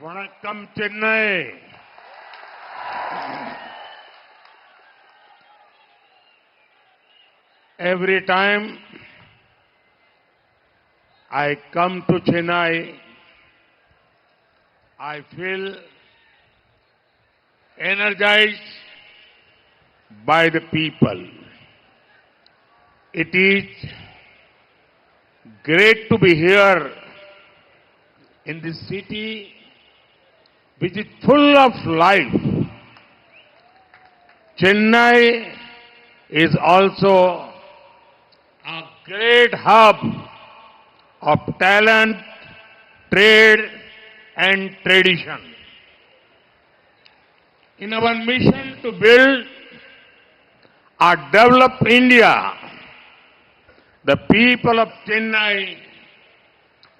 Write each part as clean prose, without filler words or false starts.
Vanakkam Chennai. Every time I come to Chennai, I feel energized by the people. It is great to be here in this city which is full of life. Chennai is also a great hub of talent, trade and tradition. In our mission to build a developed India, the people of Chennai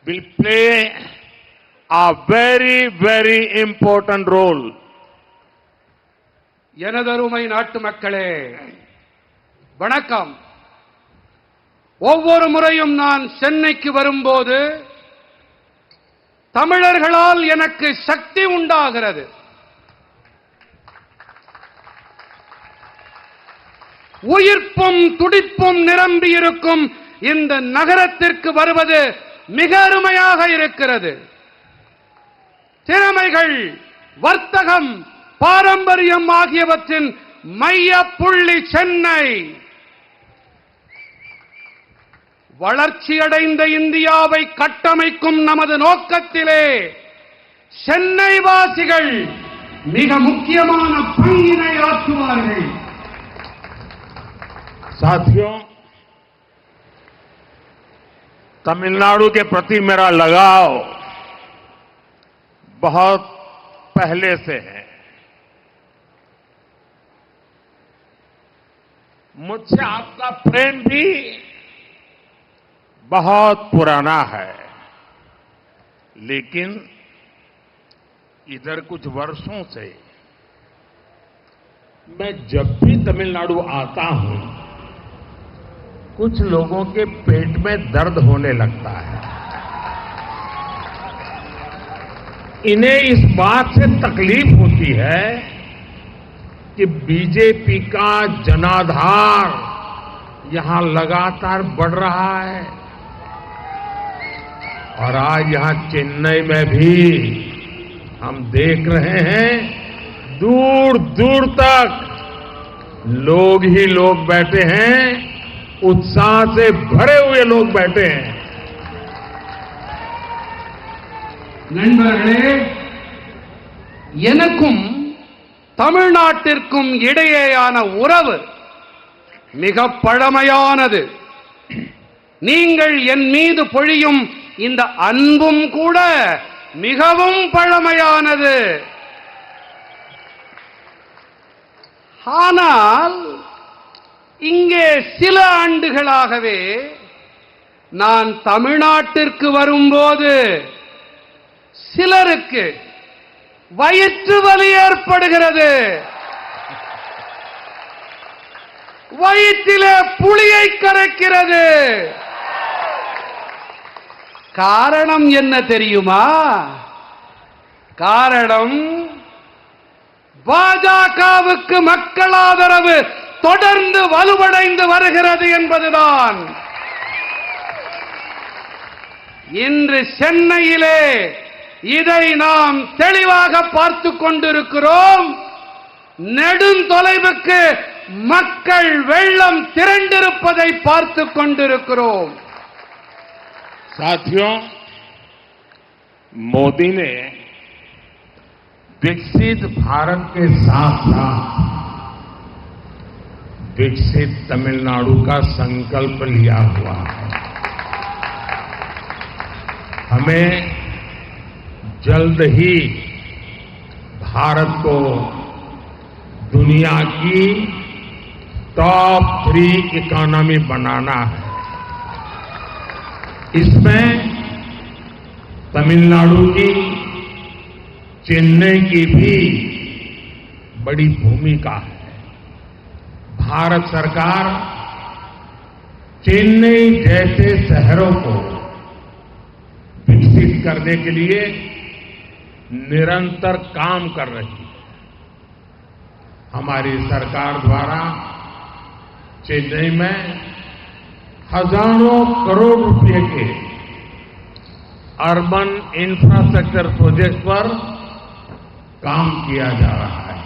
will play a very, very important role. எனதருமை நாட்டு மக்களே, வணக்கம். ஒவ்வொரு முறையும் நான் சென்னைக்கு வரும்போது தமிழர்களால் எனக்கு சக்தி உண்டாகிறது. உயிர்ப்பும் துடிப்பும் நிரம்பி இருக்கும் இந்த நகரத்திற்கு வருவது மிக அருமையாக இருக்கிறது. திறமைகள், வர்த்தகம், பாரம்பரியம் ஆகியவற்றின் மைய புள்ளி சென்னை. வளர்ச்சியடைந்த இந்தியாவை கட்டமைக்கும் நமது நோக்கத்திலே சென்னை வாசிகள் மிக முக்கியமான பங்கினை ஆற்றுவார்கள். साथियों, तमिलनाडु के प्रति मेरा लगाव बहुत पहले से है. मुझसे आपका प्रेम भी बहुत पुराना है, लेकिन इधर कुछ वर्षों से मैं जब भी तमिलनाडु आता हूं, कुछ लोगों के पेट में दर्द होने लगता है. इन्हें इस बात से तकलीफ होती है कि बीजेपी का जनाधार यहां लगातार बढ़ रहा है और आज यहां चेन्नई में भी हम देख रहे हैं दूर दूर तक लोग ही लोग बैठे हैं, उत्साह से भरे हुए लोग बैठे हैं. நண்பர்களே, எனக்கும் தமிழ்நாட்டிற்கும் இடையேயான உறவு மிக பழமையானது. நீங்கள் என் மீது பொழியும் இந்த அன்பும் கூட மிகவும் பழமையானது. ஆனால் இங்கே சில ஆண்டுகளாகவே நான் தமிழ்நாட்டிற்கு வரும்போது சிலருக்கு வயிற்று வலி ஏற்படுகிறது. வயிற்றிலே புளியை கரைக்கிறது. காரணம் என்ன தெரியுமா? காரணம் பாஜகவுக்கு மக்கள் ஆதரவு தொடர்ந்து வலுவடைந்து வருகிறது என்பதுதான். இன்று சென்னையிலே இதை நாம் தெளிவாக பார்த்துக் கொண்டிருக்கிறோம். நெடுந்தொலைவுக்கு மக்கள் வெள்ளம் திரண்டிருப்பதை பார்த்துக் கொண்டிருக்கிறோம். साथियों, मोदी ने विकसित भारत के साथ साथ विकसित तमिलनाडु का संकल्प लिया हुआ है. हमें जल्द ही भारत को दुनिया की टॉप 3 इकोनॉमी बनाना है. इसमें तमिलनाडु की, चेन्नई की भी बड़ी भूमिका है. भारत सरकार चेन्नई जैसे शहरों को विकसित करने के लिए निरंतर काम कर रही है। हमारी सरकार द्वारा चेन्नई में हजारों करोड़ रुपए के अर्बन इंफ्रास्ट्रक्चर प्रोजेक्ट पर काम किया जा रहा है।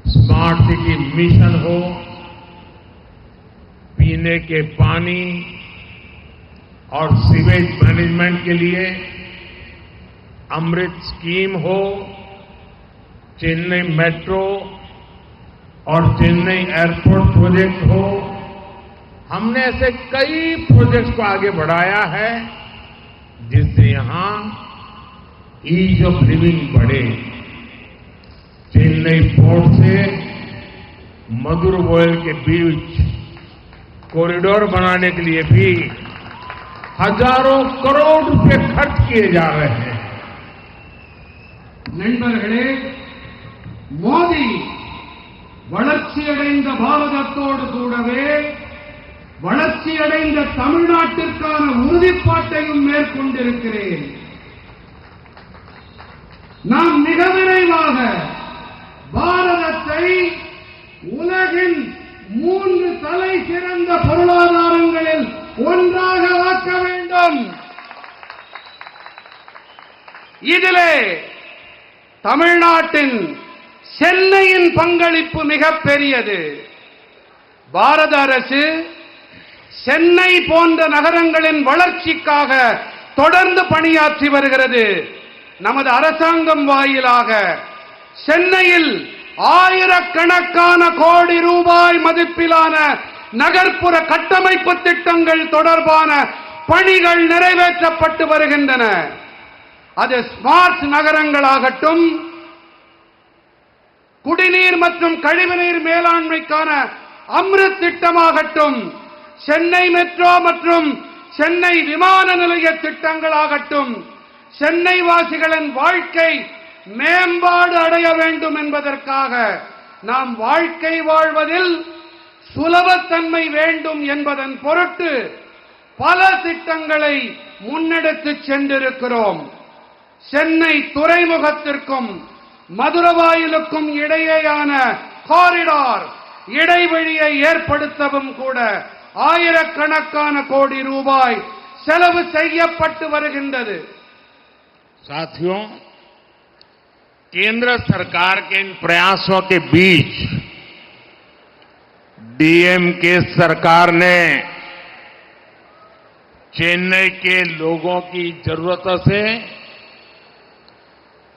स्मार्ट सिटी मिशन हो, पीने के पानी और सीवेज मैनेजमेंट के लिए अमृत स्कीम हो, चेन्नई मेट्रो और चेन्नई एयरपोर्ट प्रोजेक्ट हो, हमने ऐसे कई प्रोजेक्ट्स को आगे बढ़ाया है जिससे यहां ईज ऑफ लिविंग बढ़े। चेन्नई पोर्ट से मदुरवायल के बीच कॉरिडोर बनाने के लिए भी हजारों करोड़ रुपए खर्च किए जा रहे हैं। நண்பர்களே, மோடி வளர்ச்சியடைந்த பாரதத்தோடு கூடவே வளர்ச்சியடைந்த தமிழ்நாட்டிற்கான உறுதிப்பாட்டையும் மேற்கொண்டிருக்கிறேன். நாம் மிக விரைவாக பாரதத்தை உலகின் 3 தலை சிறந்த பொருளாதாரங்களில் ஒன்றாக ஆக்க வேண்டும். இதிலே தமிழ்நாட்டின் சென்னையின் பங்களிப்பு மிகப்பெரியது. பாரத அரசு சென்னை போன்ற நகரங்களின் வளர்ச்சிக்காக தொடர்ந்து பணியாற்றி வருகிறது. நமது அரசாங்கம் வாயிலாக சென்னையில் ஆயிரக்கணக்கான கோடி ரூபாய் மதிப்பிலான நகர்ப்புற கட்டமைப்பு திட்டங்கள் தொடர்பான பணிகள் நிறைவேற்றப்பட்டு வருகின்றன. அது ஸ்மார்ட் நகரங்களாகட்டும், குடிநீர் மற்றும் கழிவுநீர் மேலாண்மைக்கான அம்ருத் திட்டமாகட்டும், சென்னை மெட்ரோ மற்றும் சென்னை விமான நிலைய திட்டங்களாகட்டும், சென்னை வாசிகளின் வாழ்க்கை மேம்பாடு அடைய வேண்டும் என்பதற்காக நாம் வாழ்க்கை வாழ்வதில் சுலபத்தன்மை வேண்டும் என்பதன் பொருட்டு பல திட்டங்களை முன்னெடுத்துச் சென்றிருக்கிறோம். சென்னை துறைமுகத்திற்கும் மதுரவாயிலுக்கும் இடையேயான காரிடார் இடைவெளியை ஏற்படுத்தவும் கூட ஆயிரக்கணக்கான கோடி ரூபாய் செலவு செய்யப்பட்டு வருகின்றது. साथियों, केंद्र सरकार के इन प्रयासों के बीच डीएमके सरकार ने चेन्नई के लोगों की जरूरतों से,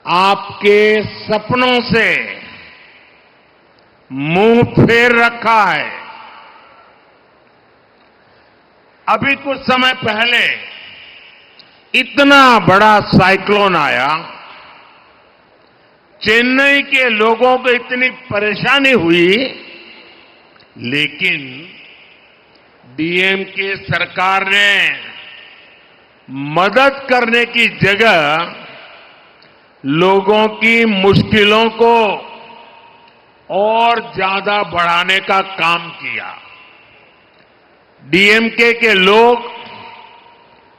आपके सपनों से मुंह फेर रखा है। अभी कुछ समय पहले इतना बड़ा साइक्लोन आया, चेन्नई के लोगों को इतनी परेशानी हुई, लेकिन डीएमके सरकार ने मदद करने की जगह लोगों की मुश्किलों को और ज्यादा बढ़ाने का काम किया। डीएमके के लोग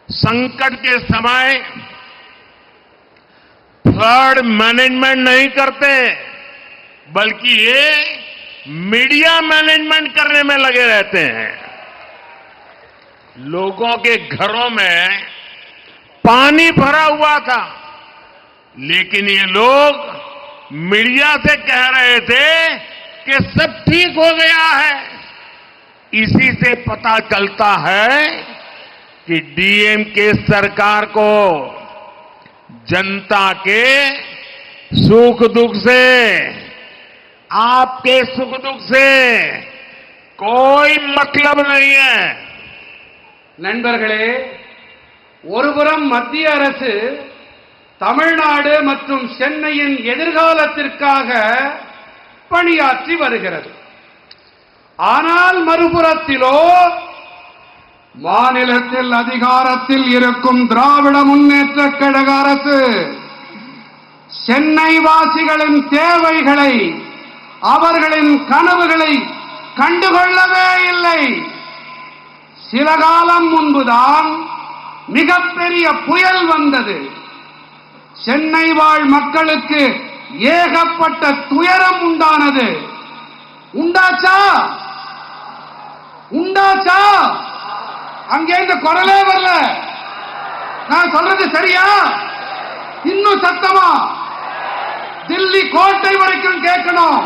संकट के समय फ्लड मैनेजमेंट नहीं करते, बल्कि ये मीडिया मैनेजमेंट करने में लगे रहते हैं। लोगों के घरों में पानी भरा हुआ था, लेकिन ये लोग मीडिया से कह रहे थे कि सब ठीक हो गया है। इसी से पता चलता है कि डीएमके सरकार को जनता के सुख दुख से, आपके सुख दुख से कोई मतलब नहीं है। நண்பர்களே, ஒருபுறம் மத்திய அரசு தமிழ்நாடு மற்றும் சென்னையின் எதிர்காலத்திற்காக பணியாற்றி வருகிறது. ஆனால் மறுபுறத்திலோ மாநிலத்தில் அதிகாரத்தில் இருக்கும் திராவிட முன்னேற்றக் கழக அரசு சென்னை வாசிகளின் தேவைகளை, அவர்களின் கனவுகளை கண்டுகொள்ளவே இல்லை. சில காலம் முன்புதான் மிகப்பெரிய புயல் வந்தது. சென்னை வாழ் மக்களுக்கு ஏகப்பட்ட துயரம் உண்டானது. உண்டாச்சா? உண்டாச்சா? அங்கே இந்த குரலே வரல. நான் சொல்றது சரியா? இன்னும் சத்தமா தில்லி கோட்டை வரைக்கும் கேட்கணும்.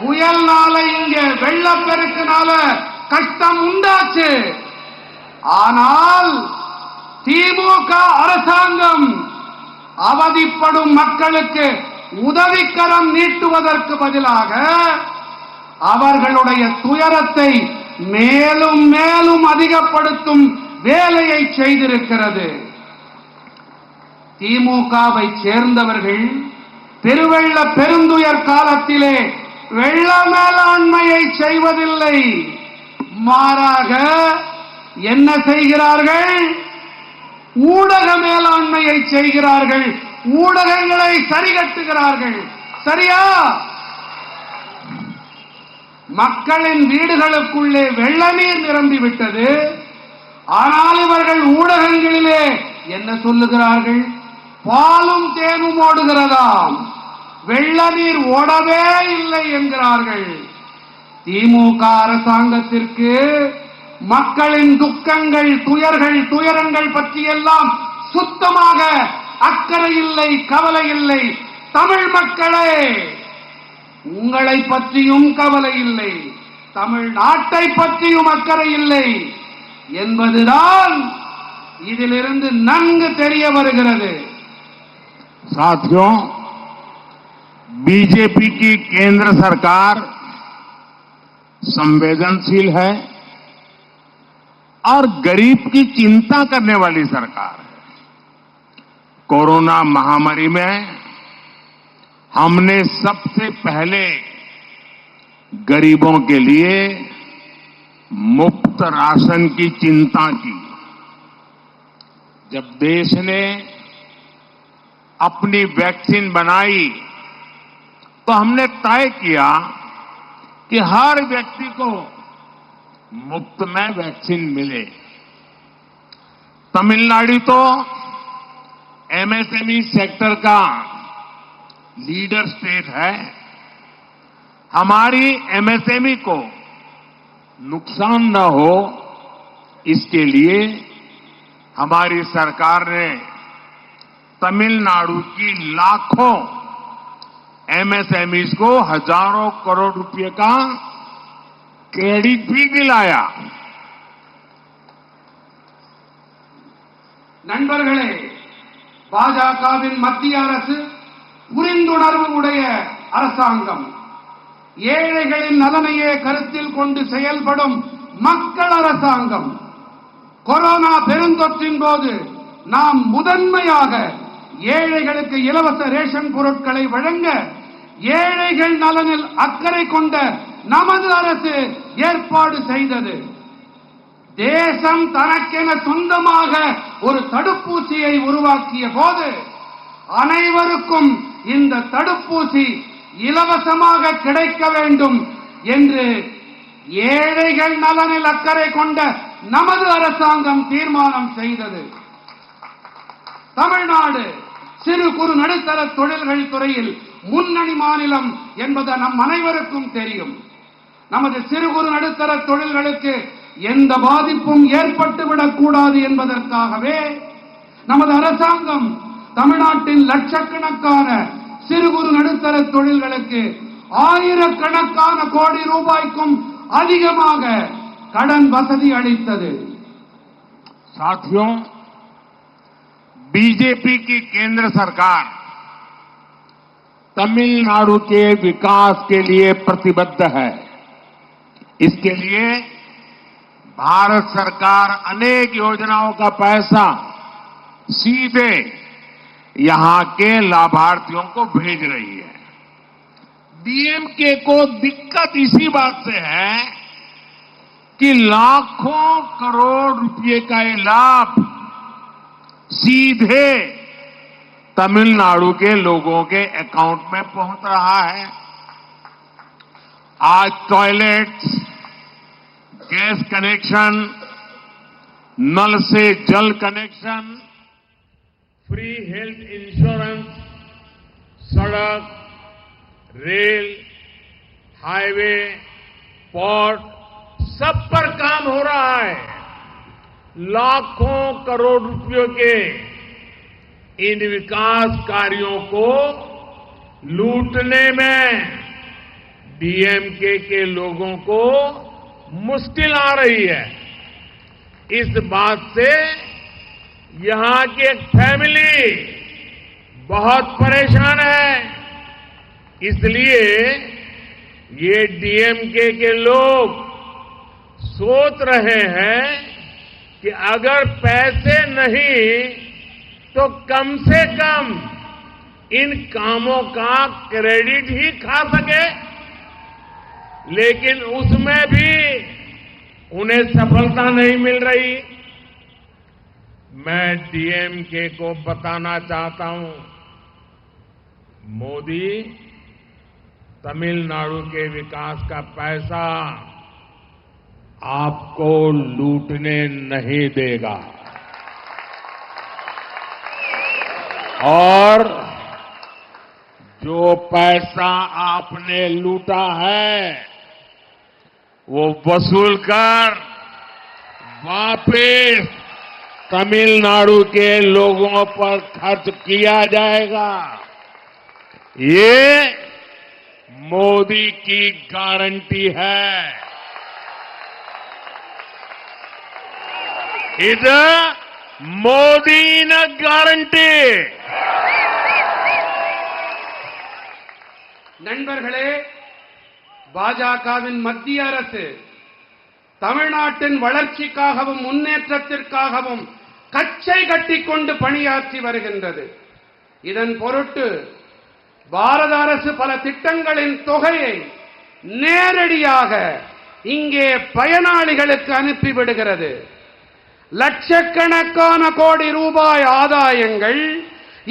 புயல்னால இங்க வெள்ளப்பெருக்குனால கஷ்டம் உண்டாச்சு. ஆனால் திமுக அரசாங்கம் அவதிப்படும் மக்களுக்கு உதவிக்கரம் நீட்டுவதற்கு பதிலாக அவர்களுடைய துயரத்தை மேலும் மேலும் அதிகப்படுத்தும் வேலையை செய்திருக்கிறது. திமுகவை சேர்ந்தவர்கள் பெருவெள்ள பெருந்துயர் காலத்திலே வெள்ள மேலாண்மையை செய்வதில்லை. மாறாக என்ன செய்கிறார்கள்? ஊடக மேலாண்மையை செய்கிறார்கள். ஊடகங்களை சரிகட்டுகிறார்கள். சரியா? மக்களின் வீடுகளுக்குள்ளே வெள்ள நீர் நிரம்பிவிட்டது. ஆனால் இவர்கள் ஊடகங்களிலே என்ன சொல்லுகிறார்கள்? பாலும் தேனும் ஓடுகிறதாம், வெள்ள நீர் ஓடவே இல்லை என்கிறார்கள். திமுக அரசாங்கத்திற்கு மக்களின் துக்கங்கள், துயரங்கள் பற்றியெல்லாம் சுத்தமாக அக்கறை இல்லை, கவலை இல்லை. தமிழ் மக்களே, உங்களை பற்றியும் கவலை இல்லை, தமிழ்நாட்டை பற்றியும் அக்கறை இல்லை என்பதுதான் இதிலிருந்து நன்கு தெரிய வருகிறது. साथियों, बीजेपी की केंद्र सरकार संवेदनशील है और गरीब की चिंता करने वाली सरकार है। कोरोना महामारी में हमने सबसे पहले गरीबों के लिए मुफ्त राशन की चिंता की। जब देश ने अपनी वैक्सीन बनाई तो हमने तय किया कि हर व्यक्ति को मुफ्त में वैक्सीन मिले। तमिलनाडु तो एमएसएमई सेक्टर का लीडर स्टेट है। हमारी एमएसएमई को नुकसान न हो, इसके लिए हमारी सरकार ने तमिलनाडु की लाखों एमएसएमईज को हजारों करोड़ रुपए का क्रेडिट भी दिलाया। நண்பர்களே, பாஜகவின் மத்திய அரசு புரிந்துணர்வு உடைய அரசாங்கம், ஏழைகளின் நலனையே கருத்தில் கொண்டு செயல்படும் மக்கள் அரசாங்கம். கொரோனா பெருந்தொற்றின் போது நாம் முதன்மையாக ஏழைகளுக்கு இலவச ரேஷன் பொருட்களை வழங்க ஏழைகள் நலனில் அக்கறை கொண்ட நமது அரசு ஏற்பாடு செய்தது. தேசம் தனக்கென சொந்தமாக ஒரு தடுப்பூசியை உருவாக்கிய போது அனைவருக்கும் இந்த தடுப்பூசி இலவசமாக கிடைக்க வேண்டும் என்று ஏழைகள் நலனில் அக்கறை கொண்ட நமது அரசாங்கம் தீர்மானம் செய்தது. தமிழ்நாடு சிறு குறு நடுத்தர தொழில்கள் துறையில் முன்னணி மாநிலம் என்பது நம் அனைவருக்கும் தெரியும். நமது சிறு குறு நடுத்தர தொழில்களுக்கு எந்த பாதிப்பும் ஏற்பட்டுவிடக் கூடாது என்பதற்காகவே நமது அரசாங்கம் தமிழ்நாட்டின் லட்சக்கணக்கான சிறு குறு நடுத்தர தொழில்களுக்கு ஆயிரக்கணக்கான கோடி ரூபாய்க்கும் அதிகமாக கடன் வசதி அளித்தது. साथियों, बीजेपी की केंद्र सरकार तमिलनाडु के विकास के लिए प्रतिबद्ध है। इसके लिए भारत सरकार अनेक योजनाओं का पैसा सीधे यहां के लाभार्थियों को भेज रही है। डीएमके को दिक्कत इसी बात से है कि लाखों करोड़ रुपए का ये लाभ सीधे तमिलनाडु के लोगों के अकाउंट में पहुंच रहा है। आज टॉयलेट्स, गैस कनेक्शन, नल से जल कनेक्शन, फ्री हेल्थ इंश्योरेंस, सड़क, रेल, हाईवे, पोर्ट, सब पर काम हो रहा है। लाखों करोड़ रुपयों के इन विकास कार्यों को लूटने में डीएमके के लोगों को मुश्किल आ रही है। इस बात से यहां की एक फैमिली बहुत परेशान है। इसलिए ये डीएमके के लोग सोच रहे हैं कि अगर पैसे नहीं तो कम से कम इन कामों का क्रेडिट ही खा सके, लेकिन उसमें भी उन्हें सफलता नहीं मिल रही। मैं डीएमके को बताना चाहता हूं, मोदी तमिलनाडु के विकास का पैसा आपको लूटने नहीं देगा और जो पैसा आपने लूटा है वो वसूल कर वापस तमिलनाडु के लोगों पर खर्च किया जाएगा। ये मोदी की गारंटी है। இது மோடியின் கேரண்டி। நண்பர்களே, பாஜகவின் மத்திய அரசு தமிழ்நாட்டின் வளர்ச்சிக்காகவும் முன்னேற்றத்திற்காகவும் கச்சை கட்டிக்கொண்டு பணியாற்றி வருகின்றது. இதன் பொருட்டு பாரத அரசு பல திட்டங்களின் தொகையை நேரடியாக இங்கே பயனாளிகளுக்கு அனுப்பிவிடுகிறது. லட்சக்கணக்கான கோடி ரூபாய் ஆதாயங்கள்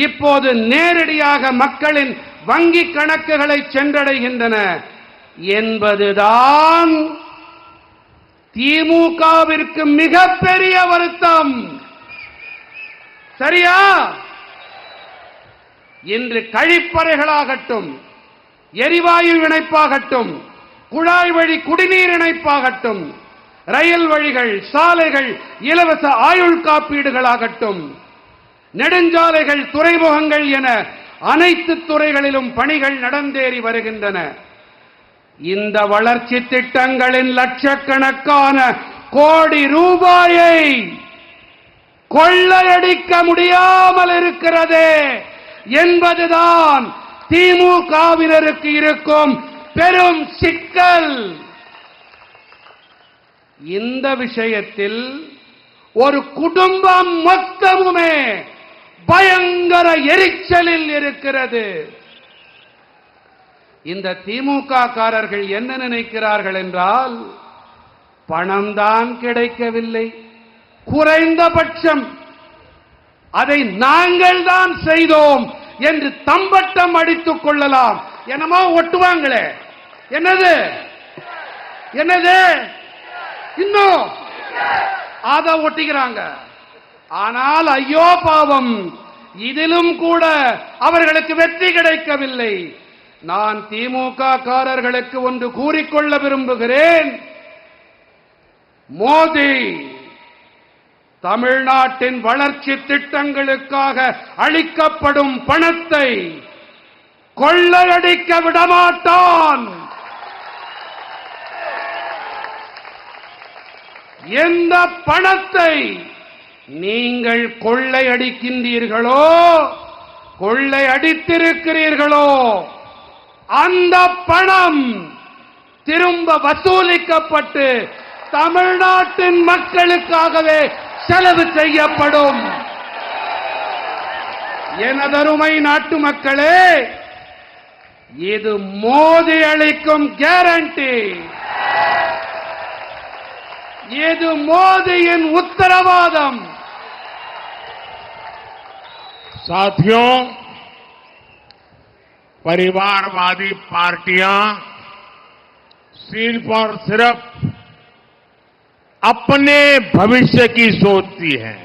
இப்போது நேரடியாக மக்களின் வங்கி கணக்குகளை சென்றடைகின்றன என்பதுதான் திமுகவிற்கு மிகப்பெரிய வருத்தம். சரியா? இன்று கழிப்பறைகளாகட்டும், எரிவாயு இணைப்பாகட்டும், குழாய் வழி குடிநீர் இணைப்பாகட்டும், ரயில் வழிகள், சாலைகள், இலவச ஆயுள் காப்பீடுகளாகட்டும், நெடுஞ்சாலைகள், துறைமுகங்கள் என அனைத்து துறைகளிலும் பணிகள் நடந்தேறி வருகின்றன. இந்த வளர்ச்சி திட்டங்களின் லட்சக்கணக்கான கோடி ரூபாயை கொள்ளையடிக்க முடியாமல் இருக்கிறதே என்பதுதான் திமுகவினருக்கு இருக்கும் பெரும் சிக்கல். இந்த விஷயத்தில் ஒரு குடும்பம் மொத்தமுமே பயங்கர எரிச்சலில் இருக்கிறது. இந்த திமுக காரர்கள் என்ன நினைக்கிறார்கள் என்றால், பணம் தான் கிடைக்கவில்லை, குறைந்தபட்சம் அதை நாங்கள் தான் செய்தோம் என்று தம்பட்டம் அடித்துக் கொள்ளலாம். என்னமோ ஒட்டுவாங்களே, என்னது என்னது இன்னும் அதை ஒட்டிக்கிறாங்க. ஆனால் ஐயோ பாவம், இதிலும் கூட அவர்களுக்கு வெற்றி கிடைக்கவில்லை. நான் திமுக காரர்களுக்கு ஒன்று கூறிக்கொள்ள விரும்புகிறேன். மோடி தமிழ்நாட்டின் வளர்ச்சி திட்டங்களுக்காக அளிக்கப்படும் பணத்தை கொள்ளையடிக்க விடமாட்டான். எந்த பணத்தை நீங்கள் கொள்ளையடிக்கின்றீர்களோ, கொள்ளையடித்திருக்கிறீர்களோ, அந்த பணம் திரும்ப வசூலிக்கப்பட்டு தமிழ்நாட்டின் மக்களுக்காகவே செலவு செய்யப்படும். எனதருமை நாட்டு மக்களே, இது மோடி அளிக்கும் கேரண்டி, இது மோடியின் உத்தரவாதம். साथियों, परिवारवादी पार्टियां सिर्फ और सिर्फ अपने भविष्य की सोचती हैं,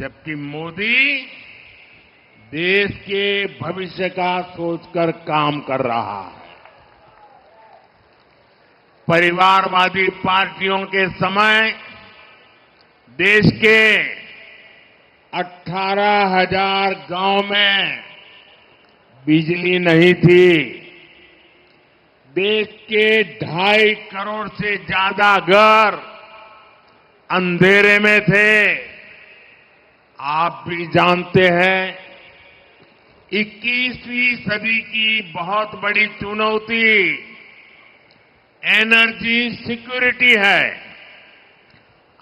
जबकि मोदी देश के भविष्य का सोचकर काम कर रहा है। परिवारवादी पार्टियों के समय देश के 18,000 गांव में बिजली नहीं थी। देश के 2.5 करोड़ से ज्यादा घर अंधेरे में थे। आप भी जानते हैं 21वीं सदी की बहुत बड़ी चुनौती एनर्जी सिक्योरिटी है।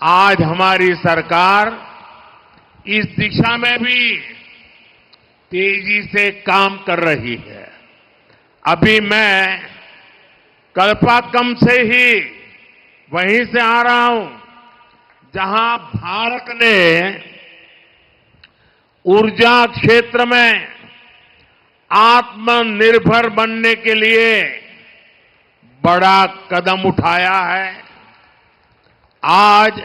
आज हमारी सरकार इस दिशा में भी तेजी से काम कर रही है। अभी मैं कल्पाकम से ही वहीं से आ रहा हूं जहां भारत ने ऊर्जा क्षेत्र में आत्मनिर्भर बनने के लिए बड़ा कदम उठाया है। आज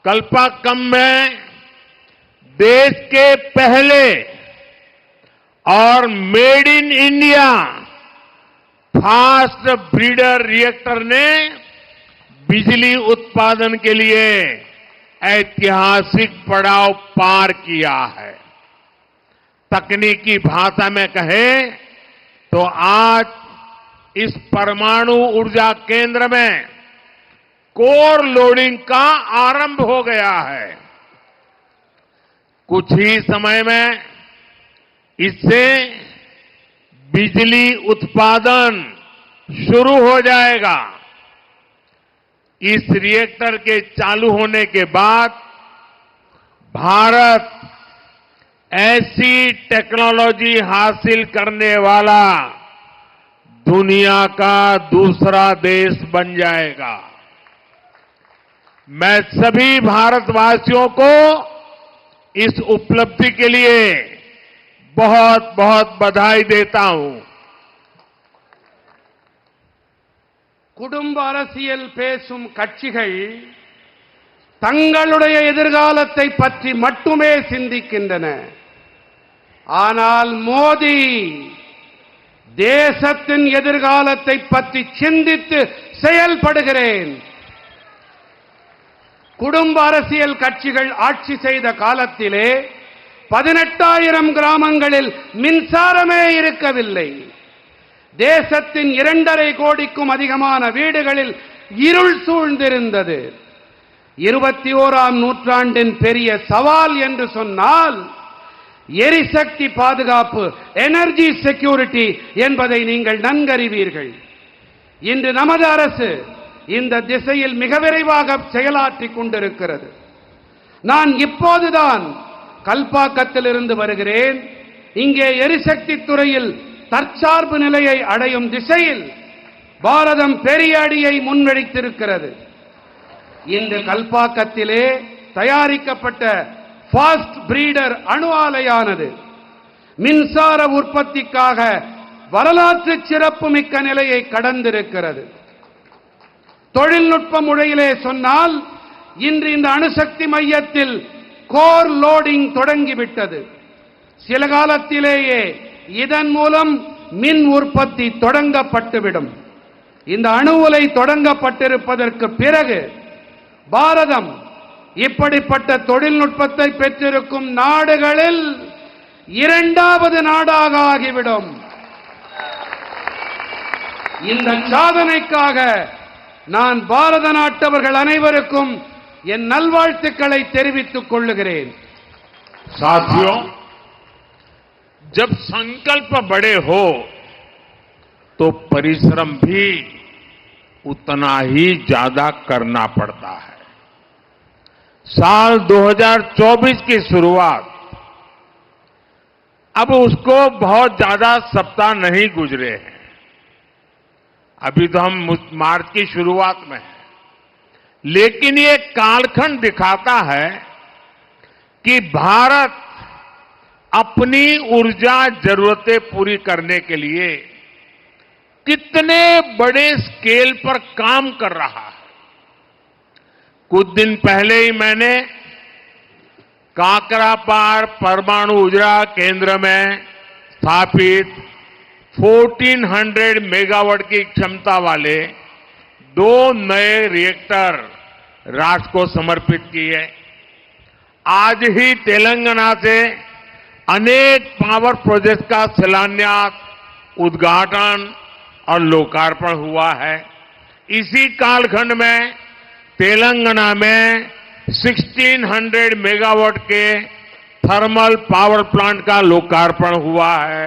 कल्पाकम में देश के पहले और made in India fast breeder reactor ने बिजली उत्पादन के लिए ऐतिहासिक पड़ाव पार किया है। तकनीकी भाषा में कहें तो आज इस परमाणु ऊर्जा केंद्र में कोर लोडिंग का आरंभ हो गया है। कुछ ही समय में इससे बिजली उत्पादन शुरू हो जाएगा। इस रिएक्टर के चालू होने के बाद भारत ऐसी टेक्नोलॉजी हासिल करने वाला दुनिया का दूसरा देश बन जाएगा। मैं सभी भारतवासियों को इस उपलब्धि के लिए बहुत बहुत बधाई देता हूं। குடும்ப அரசியல் பேசும் கட்சிகள் தங்களுடைய எதிர்காலத்தை பற்றி மட்டுமே சிந்திக்கின்றன. ஆனால் மோடி தேசத்தின் எதிர்காலத்தை பற்றி சிந்தித்து செயல்படுகிறேன். குடும்ப அரசியல் கட்சிகள் ஆட்சி செய்த காலத்திலே 18,000 கிராமங்களில் மின்சாரமே இருக்கவில்லை. தேசத்தின் 2.5 கோடிக்கும் அதிகமான வீடுகளில் இருள் சூழ்ந்திருந்தது. 21ஆம் நூற்றாண்டின் பெரிய சவால் என்று சொன்னால் எரிசக்தி பாதுகாப்பு, எனர்ஜி செக்யூரிட்டி என்பதை நீங்கள் நன்கறிவீர்கள். இன்று நமது அரசு இந்த திசையில் மிக விரைவாக செயலாற்றிக் கொண்டிருக்கிறது. நான் இப்போதுதான் கல்பாக்கத்திலிருந்து வருகிறேன். இங்கே எரிசக்தி துறையில் தற்சார்பு நிலையை அடையும் திசையில் பாரதம் பெரிய அடியை முன்னெடுத்திருக்கிறது. இன்று கல்பாக்கத்திலே தயாரிக்கப்பட்ட ஃபாஸ்ட் பிரீடர் அணு ஆலையானது மின்சார உற்பத்திக்காக வரலாற்று சிறப்புமிக்க நிலையை கடந்திருக்கிறது. தொழில்நுட்ப முறையிலே சொன்னால் இன்று இந்த அணுசக்தி மையத்தில் கோர் லோடிங் தொடங்கிவிட்டது. சில காலத்திலேயே இதன் மூலம் மின் உற்பத்தி தொடங்கப்பட்டுவிடும். இந்த அணு உலை தொடங்கப்பட்டிருப்பதற்கு பிறகு பாரதம் இப்படிப்பட்ட தொழில்நுட்பத்தை பெற்றிருக்கும் நாடுகளில் 2வது நாடாக ஆகிவிடும். இந்த சாதனைக்காக நான் பாரத நாட்டவர்கள் அனைவருக்கும் என் நல்வாழ்த்துக்களை தெரிவித்துக் கொள்ளுகிறேன். साथियों, जब संकल्प बड़े हो तो परिश्रम भी उतना ही ज्यादा करना पड़ता है। साल 2024 की शुरुआत, अब उसको बहुत ज्यादा सप्ताह नहीं गुजरे हैं। अभी तो हम मार्च की शुरुआत में हैं, लेकिन ये कालखंड दिखाता है कि भारत अपनी ऊर्जा जरूरतें पूरी करने के लिए कितने बड़े स्केल पर काम कर रहा है। कुछ दिन पहले ही मैंने काकरापार परमाणु ऊर्जा केंद्र में स्थापित 1400 मेगावाट की क्षमता वाले 2 नए रिएक्टर राष्ट्र को समर्पित किए। आज ही तेलंगाना से अनेक पावर प्रोजेक्ट का शिलान्यास, उद्घाटन और लोकार्पण हुआ है। इसी कालखंड में तेलंगाना में 1600 मेगावाट के थर्मल पावर प्लांट का लोकार्पण हुआ है।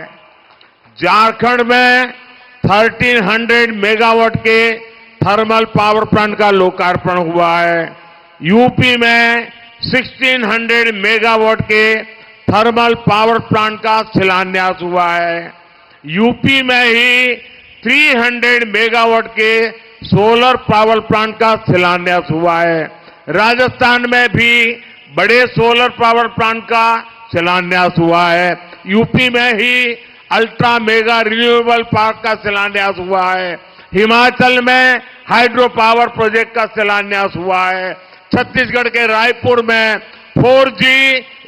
झारखंड में 1300 मेगावाट के थर्मल पावर प्लांट का लोकार्पण हुआ है। यूपी में 1600 मेगावाट के थर्मल पावर प्लांट का शिलान्यास हुआ है। यूपी में ही 300 मेगावाट के सोलर पावर प्लांट का शिलान्यास हुआ है। राजस्थान में भी बड़े सोलर पावर प्लांट का शिलान्यास हुआ है। यूपी में ही अल्ट्रा मेगा रिन्यूएबल पार्क का शिलान्यास हुआ है। हिमाचल में हाइड्रो पावर प्रोजेक्ट का शिलान्यास हुआ है। छत्तीसगढ़ के रायपुर में 4G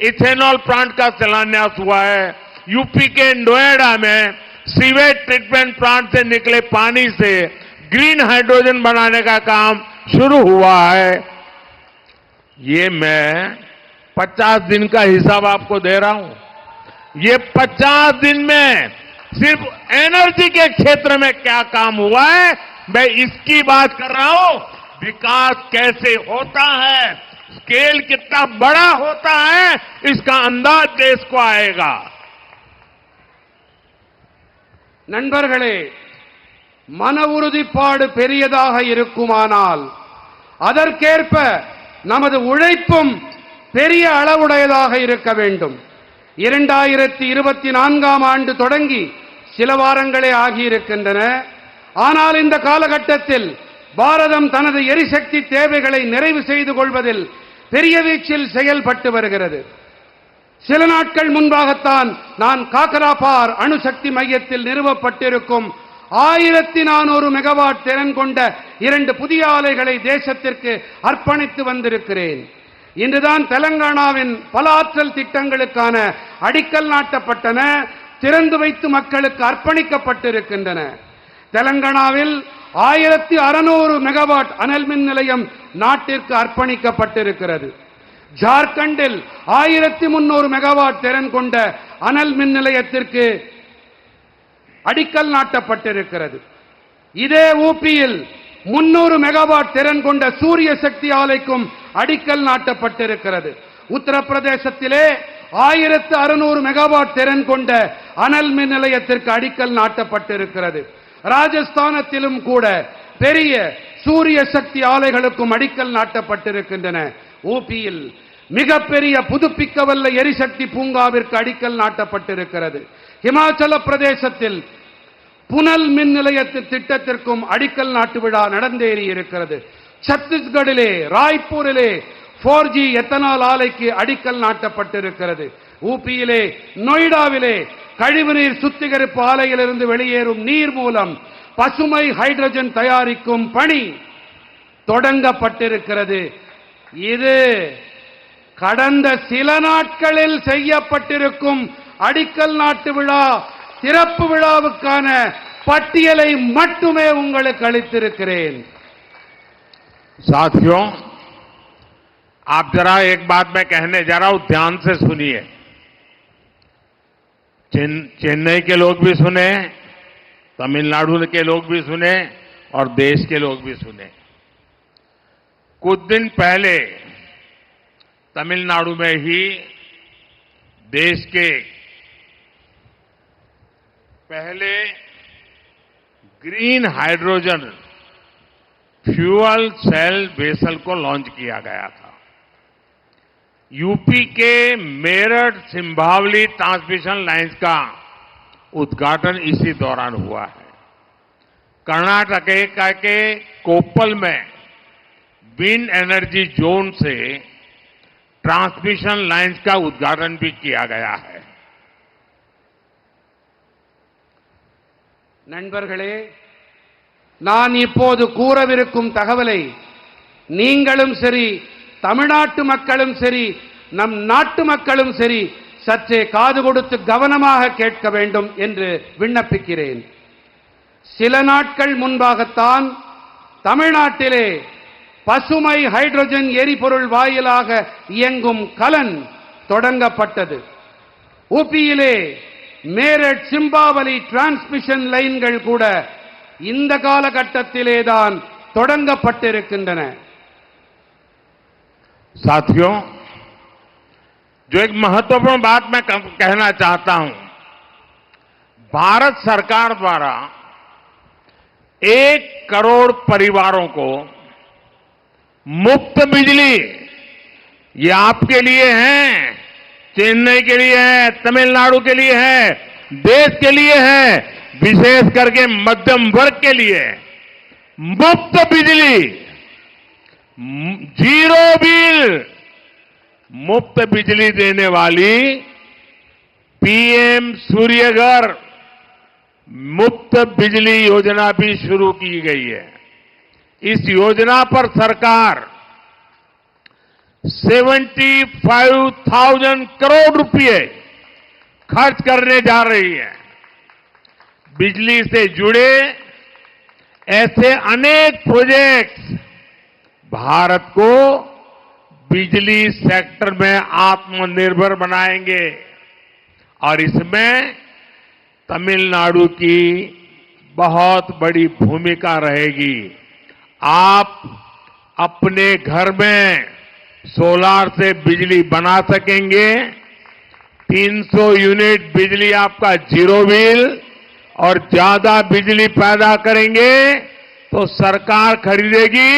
इथेनॉल प्लांट का शिलान्यास हुआ है। यूपी के नोएडा में सीवेज ट्रीटमेंट प्लांट से निकले पानी से ग्रीन हाइड्रोजन बनाने का काम शुरू हुआ है। ये मैं 50 दिन का हिसाब आपको दे रहा हूं। ये 50 दिन में सिर्फ एनर्जी के क्षेत्र में क्या काम हुआ है, मैं इसकी बात कर रहा हूं। विकास कैसे होता है, स्केल कितना बड़ा होता है, इसका अंदाज देश को आएगा। நண்பர்களே, மன உறுதிப்பாடு பெரியதாக இருக்குமானால் அதற்கேற்ப நமது உழைப்பும் பெரிய அளவுடையதாக இருக்க வேண்டும். 2024ஆம் ஆண்டு தொடங்கி சில வாரங்களே ஆகியிருக்கின்றன. ஆனால் இந்த காலகட்டத்தில் பாரதம் தனது எரிசக்தி தேவைகளை நிறைவு செய்து கொள்வதில் பெரிய வீச்சில் செயல்பட்டு வருகிறது. சில நாட்கள் முன்பாகத்தான் நான் காக்கராபார் அணுசக்தி மையத்தில் நிறுவப்பட்டிருக்கும் 1400 மெகாவாட் திறன் கொண்ட 2 புதிய ஆலைகளை தேசத்திற்கு அர்ப்பணித்து வந்திருக்கிறேன். இன்றுதான் தெலங்கானாவின் பல ஆற்றல் திட்டங்களுக்கான அடிக்கல் நாட்டப்பட்டன, திறந்து வைத்து மக்களுக்கு அர்ப்பணிக்கப்பட்டிருக்கின்றன. தெலங்கானாவில் 1600 மெகாவாட் அனல் மின் நிலையம் நாட்டிற்கு அர்ப்பணிக்கப்பட்டிருக்கிறது. ஜார்க்கண்டில் 1300 மெகாவாட் திறன் கொண்ட அனல் மின் நிலையத்திற்கு அடிக்கல் நாட்டப்பட்டிருக்கிறது. இதே ஊபியில் 300 மெகாவாட் திறன் கொண்ட சூரிய சக்தி ஆலைக்கும் அடிக்கல் நாட்டப்பட்டிருக்கிறது. உத்தரப்பிரதேசத்திலே 1600 மெகாவாட் திறன் கொண்ட அனல் மின் நிலையத்திற்கு அடிக்கல் நாட்டப்பட்டிருக்கிறது. ராஜஸ்தானத்திலும் கூட பெரிய சூரிய சக்தி ஆலைகளுக்கும் அடிக்கல் நாட்டப்பட்டிருக்கின்றன. ஊபியில் மிகப்பெரிய புதுப்பிக்கவல்ல எரிசக்தி பூங்காவிற்கு அடிக்கல் நாட்டப்பட்டிருக்கிறது. இமாச்சல பிரதேசத்தில் புனல் மின் நிலையத்தின் திட்டத்திற்கும் அடிக்கல் நாட்டு விழா நடந்தேறி இருக்கிறது. சத்தீஸ்கடிலே ராய்ப்பூரிலே 4G எத்தனால் ஆலைக்கு அடிக்கல் நாட்டப்பட்டிருக்கிறது. ஊபியிலே நொய்டாவிலே கழிவுநீர் சுத்திகரிப்பு ஆலையிலிருந்து வெளியேறும் நீர் மூலம் பசுமை ஹைட்ரஜன் தயாரிக்கும் பணி தொடங்கப்பட்டிருக்கிறது. இது கடந்த சில நாட்களில் செய்யப்பட்டிருக்கும் அடிக்கல் நாட்டு விழா சிறப்பு விழாவுக்கான பட்டியலை மட்டுமே உங்களுக்கு அளித்திருக்கிறேன். साथियों, आप जरा एक बात मैं कहने जा रहा हूं, ध्यान से सुनिए। चेन्नई के लोग भी सुने, तमिलनाडु के लोग भी सुने और देश के लोग भी सुने। कुछ दिन पहले तमिलनाडु में ही देश के पहले green hydrogen fuel cell vessel को लॉन्च किया गया था। यूपी के मेरठ सिंभावली ट्रांसमिशन लाइन्स का उद्घाटन इसी दौरान हुआ है। कर्नाटक के कोप्पल में विंड एनर्जी जोन से ट्रांसमिशन लाइन्स का उद्घाटन भी किया गया है। நண்பர்களே, நான் இப்போது கூறவிருக்கும் தகவலை நீங்களும் சரி, தமிழ்நாட்டு மக்களும் சரி, நம் நாட்டு மக்களும் சரி சற்றே காது கொடுத்து கவனமாக கேட்க வேண்டும் என்று விண்ணப்பிக்கிறேன். சில நாட்கள் முன்பாகத்தான் தமிழ்நாட்டிலே பசுமை ஹைட்ரஜன் எரிபொருள் வாயிலாக இயங்கும் கலன் தொடங்கப்பட்டது. ஊபியிலே மேரட் சிம்பாவலி டிரான்ஸ்மிஷன் லைன்கள் கூட இந்த காலகட்டத்திலேதான் தொடங்கப்பட்டிருக்கின்றன. साथियों, जो एक महत्वपूर्ण बात मैं कहना चाहता हूं, भारत सरकार द्वारा 1 करोड़ परिवारों को मुफ्त बिजली, ये आपके लिए है, चेन्नई के लिए है, तमिलनाडु के लिए है, देश के लिए है, विशेष करके मध्यम वर्ग के लिए मुफ्त बिजली, जीरो बिल मुफ्त बिजली देने वाली पीएम सूर्यघर मुफ्त बिजली योजना भी शुरू की गई है. इस योजना पर सरकार 75,000 करोड़ रुपए खर्च करने जा रही है. बिजली से जुड़े ऐसे अनेक प्रोजेक्ट्स भारत को बिजली सेक्टर में आत्मनिर्भर बनाएंगे और इसमें तमिलनाडु की बहुत बड़ी भूमिका रहेगी. आप अपने घर में सोलार से बिजली बना सकेंगे. 300 यूनिट बिजली आपका जीरो बिल और ज्यादा बिजली पैदा करेंगे तो सरकार खरीदेगी,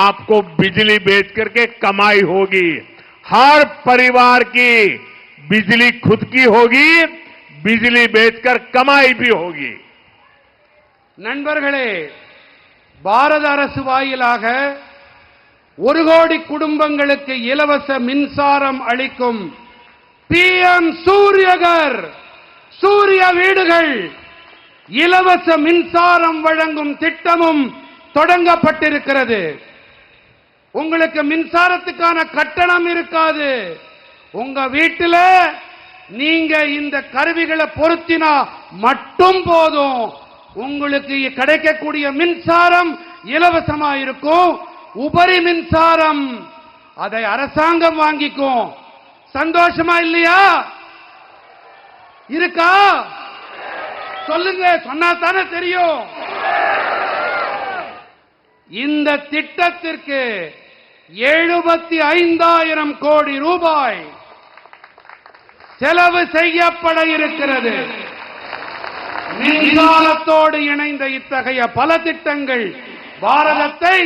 आपको बिजली बेच करके कमाई होगी. हर परिवार की बिजली खुद की होगी, बिजली बेचकर कमाई भी होगी. நண்பர்களே, பாரத அரசு வாயிலாக 1 கோடி குடும்பங்களுக்கு இலவச மின்சாரம் அளிக்கும் பிஎம் சூரியகர் சூரிய வீடுகள் இலவச மின்சாரம் வழங்கும் திட்டமும் தொடங்கப்பட்டிருக்கிறது. உங்களுக்கு மின்சாரத்துக்கான கட்டணம் இருக்காது. உங்க வீட்டில் நீங்க இந்த கருவிகளை பொருத்தினா மட்டும் போதும். உங்களுக்கு கிடைக்கக்கூடிய மின்சாரம் இலவசமா இருக்கும். உபரி மின்சாரம் அதை அரசாங்கம் வாங்கிக்கும். சந்தோஷமா இல்லையா? இருக்கா? சொல்லுங்க, சொன்னா தானே தெரியும். இந்த திட்டத்திற்கு 75,000 கோடி ரூபாய் செலவு செய்யப்பட இருக்கிறது. மின்சாரத்தோடு இணைந்த இத்தகைய பல திட்டங்கள் பாரதத்தை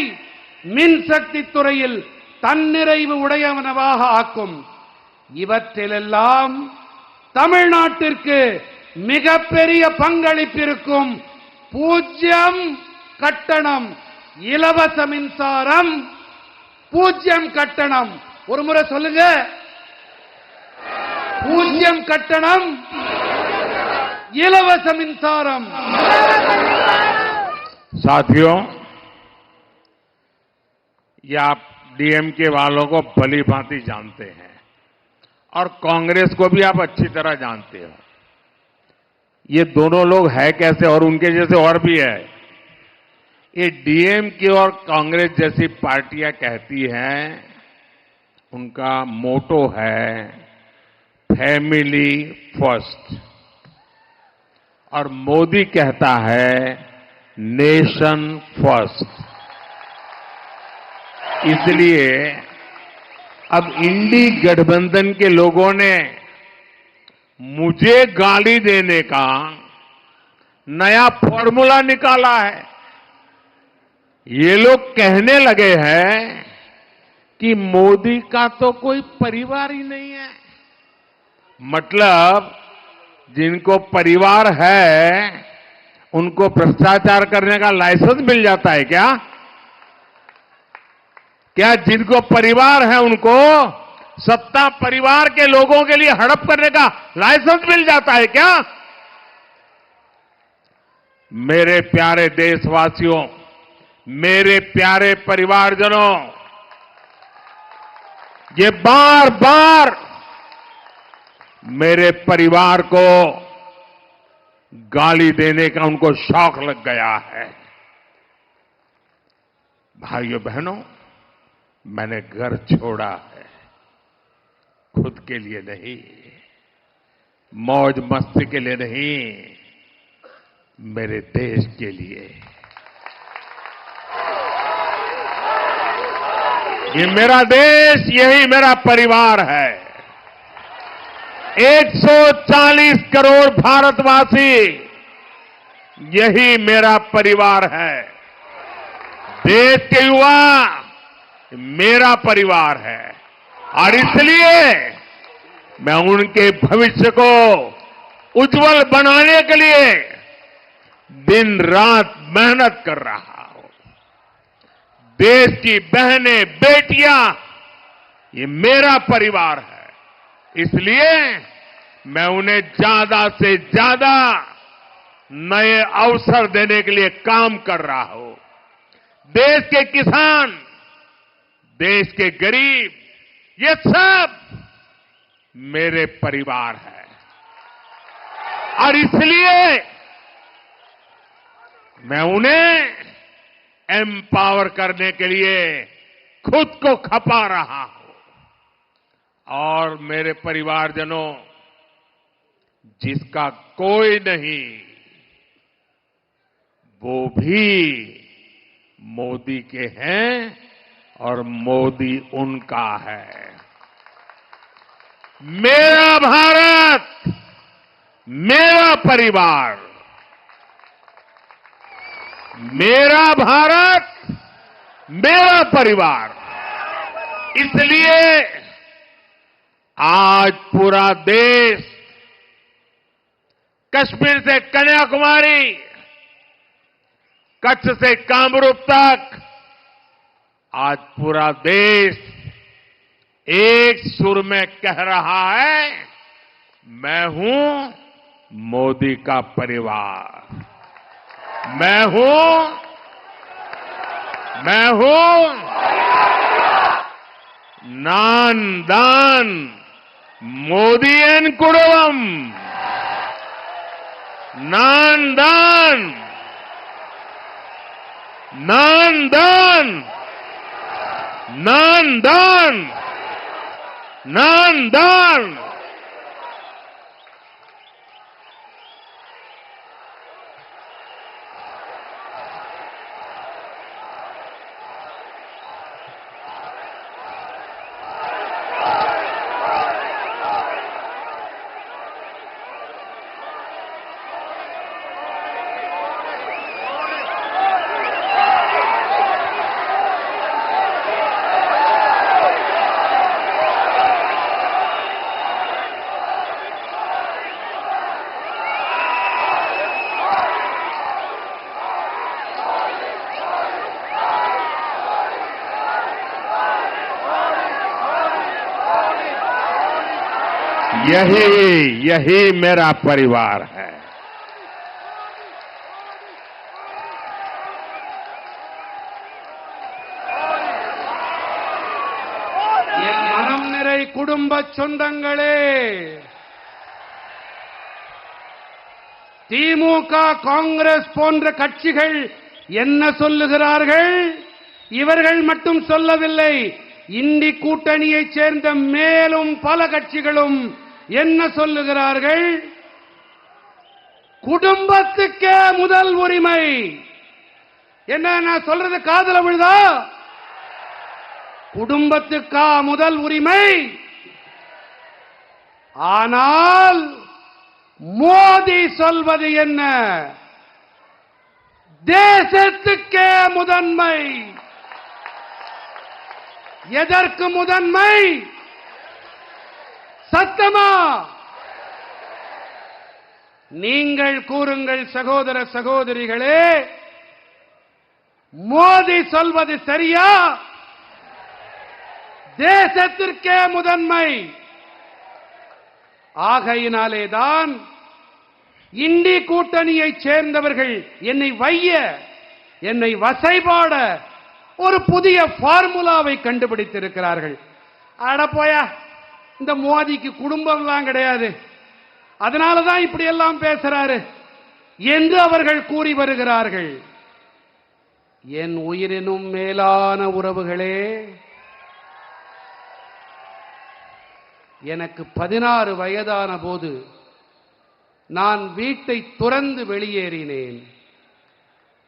மின்சக்தி துறையில் தன்னிறைவு உடையவனவாக ஆக்கும். இவற்றிலெல்லாம் தமிழ்நாட்டிற்கு மிகப்பெரிய பங்களிப்பிருக்கும். 0 கட்டணம் இலவச மின்சாரம், 0 கட்டணம். ஒரு முறை சொல்லுங்க, 0 கட்டணம் இலவச மின்சாரம். साथियों, ये आप डीएमके वालों को भली भांति जानते हैं और कांग्रेस को भी आप अच्छी तरह जानते हो. ये दोनों लोग है कैसे, और उनके जैसे और भी है. ये डीएमके और कांग्रेस जैसी पार्टियां कहती हैं, उनका मोटो है फैमिली फर्स्ट और मोदी कहता है नेशन फर्स्ट. इसलिए अब इंडी गठबंधन के लोगों ने मुझे गाली देने का नया फॉर्मूला निकाला है. ये लोग कहने लगे हैं कि मोदी का तो कोई परिवार ही नहीं है. मतलब जिनको परिवार है उनको भ्रष्टाचार करने का लाइसेंस मिल जाता है क्या? क्या जिनको परिवार है उनको सत्ता परिवार के लोगों के लिए हड़प करने का लाइसेंस मिल जाता है क्या? मेरे प्यारे देशवासियों, मेरे प्यारे परिवारजनों, ये बार बार मेरे परिवार को गाली देने का उनको शौक लग गया है। भाइयों बहनों, मैंने घर छोड़ा है, खुद के लिए नहीं, मौज मस्ती के लिए नहीं, मेरे देश के लिए। ये मेरा देश, यही मेरा परिवार है। 140 करोड़ भारतवासी, यही मेरा परिवार है। देश के युवा मेरा परिवार है और इसलिए मैं उनके भविष्य को उज्जवल बनाने के लिए दिन रात मेहनत कर रहा हूं। देश की बहनें, बेटियां, ये मेरा परिवार है, इसलिए मैं उन्हें ज्यादा से ज्यादा नए अवसर देने के लिए काम कर रहा हूं। देश के किसान, देश के गरीब, ये सब मेरे परिवार है और इसलिए मैं उन्हें एम्पावर करने के लिए खुद को खपा रहा हूं। और मेरे परिवारजनों, जिसका कोई नहीं वो भी मोदी के हैं और मोदी उनका है। मेरा भारत, मेरा परिवार, मेरा भारत, मेरा परिवार। इसलिए आज पूरा देश, कश्मीर से कन्याकुमारी, कच्छ से कामरूप तक, आज पूरा देश एक सुर में कह रहा है, मैं हूं मोदी का परिवार, मैं हूं नान दान मोदीयन कुटुंबम, नान दान, नान दान, नान दान, नान दान। यही मेरा परिवार है। என் மனம் நிறை குடும்ப சொந்தங்களே, திமுக, காங்கிரஸ் போன்ற கட்சிகள் என்ன சொல்லுகிறார்கள்? இவர்கள் மட்டும் சொல்லவில்லை, இந்தி கூட்டணியைச் சேர்ந்த மேலும் பல கட்சிகளும் என்ன சொல்லுகிறார்கள்? குடும்பத்துக்கே முதல் உரிமை. என்ன நான் சொல்றது காதுல விழுதா? குடும்பத்துக்கா முதல் உரிமை? ஆனால் மோடி சொல்வது என்ன? தேசத்துக்கே முதன்மை. எதற்கு முதன்மை? சத்தமா நீங்கள் கூறுங்கள் சகோதர சகோதரிகளே, மோடி சொல்வது சரியா? தேசத்திற்கே முதன்மை. ஆகையினாலேதான் இந்தி கூட்டணியைச் சேர்ந்தவர்கள் என்னை வைய, என்னை வசைபாட ஒரு புதிய பார்முலாவை கண்டுபிடித்திருக்கிறார்கள். அட போயா, இந்த மோதிக்கு குடும்பம்லாம் கிடையாது, அதனாலதான் இப்படி எல்லாம் பேசுறாரு என்று அவர்கள் கூறி வருகிறார்கள். என் உயிரினும் மேலான உறவுகளே, எனக்கு 16 வயதான போது நான் வீட்டை துறந்து வெளியேறினேன்.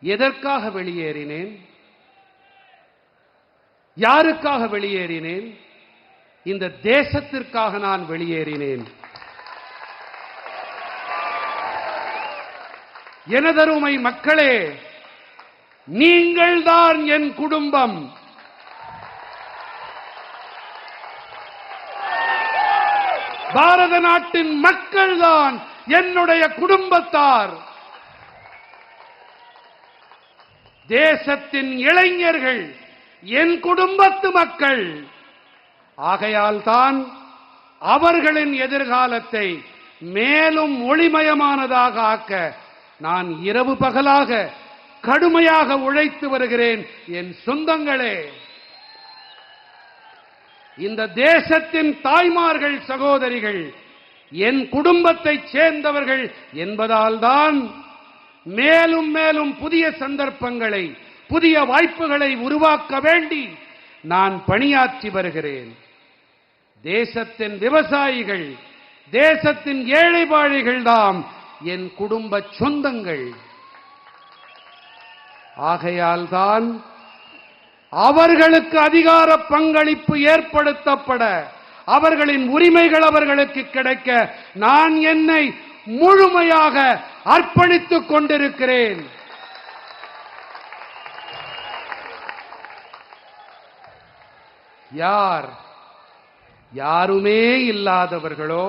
எதற்காக வெளியேறினேன்? யாருக்காக வெளியேறினேன்? இந்த தேசத்திற்காக நான் வெளியேறினேன். எனதருமை மக்களே, நீங்கள்தான் என் குடும்பம். பாரத நாட்டின் மக்கள்தான் என்னுடைய குடும்பத்தார். தேசத்தின் இளைஞர்கள் என் குடும்பத்து மக்கள். ஆகையால் தான் அவர்களின் எதிர்காலத்தை மேலும் ஒளிமயமானதாக ஆக்க நான் இரவு பகலாக கடுமையாக உழைத்து வருகிறேன். என் சொந்தங்களே, இந்த தேசத்தின் தாய்மார்கள், சகோதரிகள் என் குடும்பத்தைச் சேர்ந்தவர்கள் என்பதால் தான் மேலும் மேலும் புதிய சந்தர்ப்பங்களை, புதிய வாய்ப்புகளை உருவாக்க வேண்டி நான் பணியாற்றி வருகிறேன். தேசத்தின் விவசாயிகள், தேசத்தின் ஏழை பாழைகள் தாம் என் குடும்ப சொந்தங்கள். ஆகையால் தான் அவர்களுக்கு அதிகார பங்களிப்பு ஏற்படுத்தப்பட, அவர்களின் உரிமைகள் அவர்களுக்கு கிடைக்க நான் என்னை முழுமையாக அர்ப்பணித்துக் கொண்டிருக்கிறேன். யாருமே இல்லாதவர்களோ,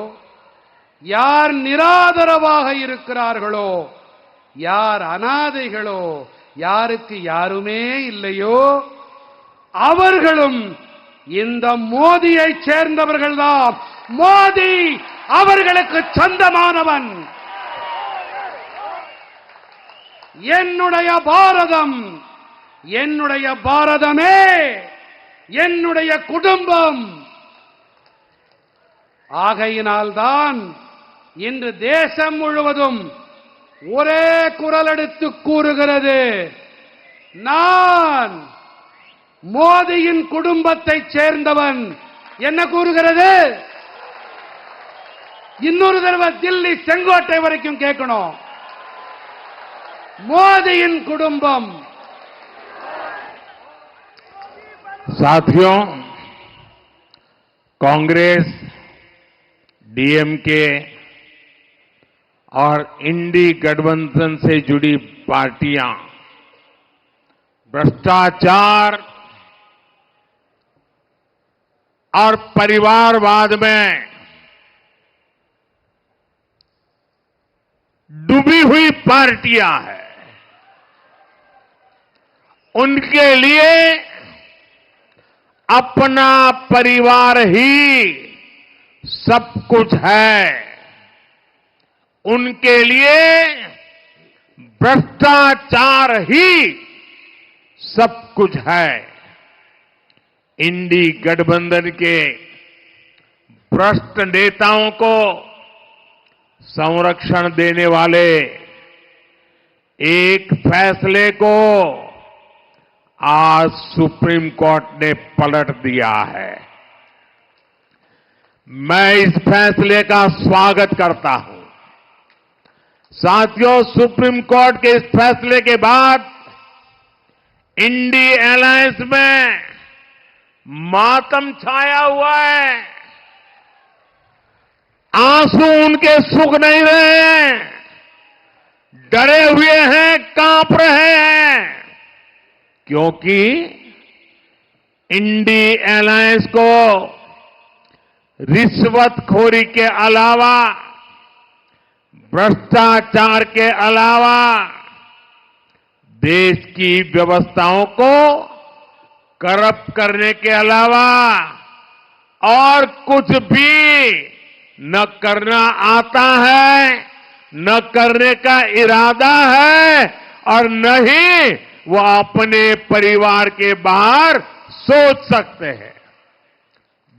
யார் நிராதரவாக இருக்கிறார்களோ, யார் அனாதைகளோ, யாருக்கு யாருமே இல்லையோ, அவர்களும் இந்த மோதியை சேர்ந்தவர்கள்தான். மோதி அவர்களுக்கு சொந்தமானவன். என்னுடைய பாரதம், என்னுடைய பாரதமே என்னுடைய குடும்பம். ஆகையினால்தான் இன்று தேசம் முழுவதும் ஒரே குரல் எடுத்து கூறுகிறது, நான் மோதியின் குடும்பத்தைச் சேர்ந்தவன். என்ன கூறுகிறது? இன்னொரு தடவை தில்லி செங்கோட்டை வரைக்கும் கேட்கணும். மோதியின் குடும்பம். साथियों, कांग्रेस, डीएमके और इंडी गठबंधन से जुड़ी पार्टियां भ्रष्टाचार और परिवारवाद में डूबी हुई पार्टियां हैं। उनके लिए अपना परिवार ही सब कुछ है। उनके लिए भ्रष्टाचार ही सब कुछ है। इंडी गठबंधन के भ्रष्ट नेताओं को संरक्षण देने वाले एक फैसले को आज सुप्रीम कोर्ट ने पलट दिया है। मैं इस फैसले का स्वागत करता हूं। साथियों, सुप्रीम कोर्ट के इस फैसले के बाद इंडी अलायंस में मातम छाया हुआ है। आंसू उनके सूख नहीं रहे हैं, डरे हुए हैं, कांप रहे हैं, क्योंकि इंडी अलायंस को रिश्वतखोरी के अलावा, भ्रष्टाचार के अलावा देश की व्यवस्थाओं को करप्ट करने के अलावा और कुछ भी न करना आता है, न करने का इरादा है, और न ही वो अपने परिवार के बाहर सोच सकते हैं।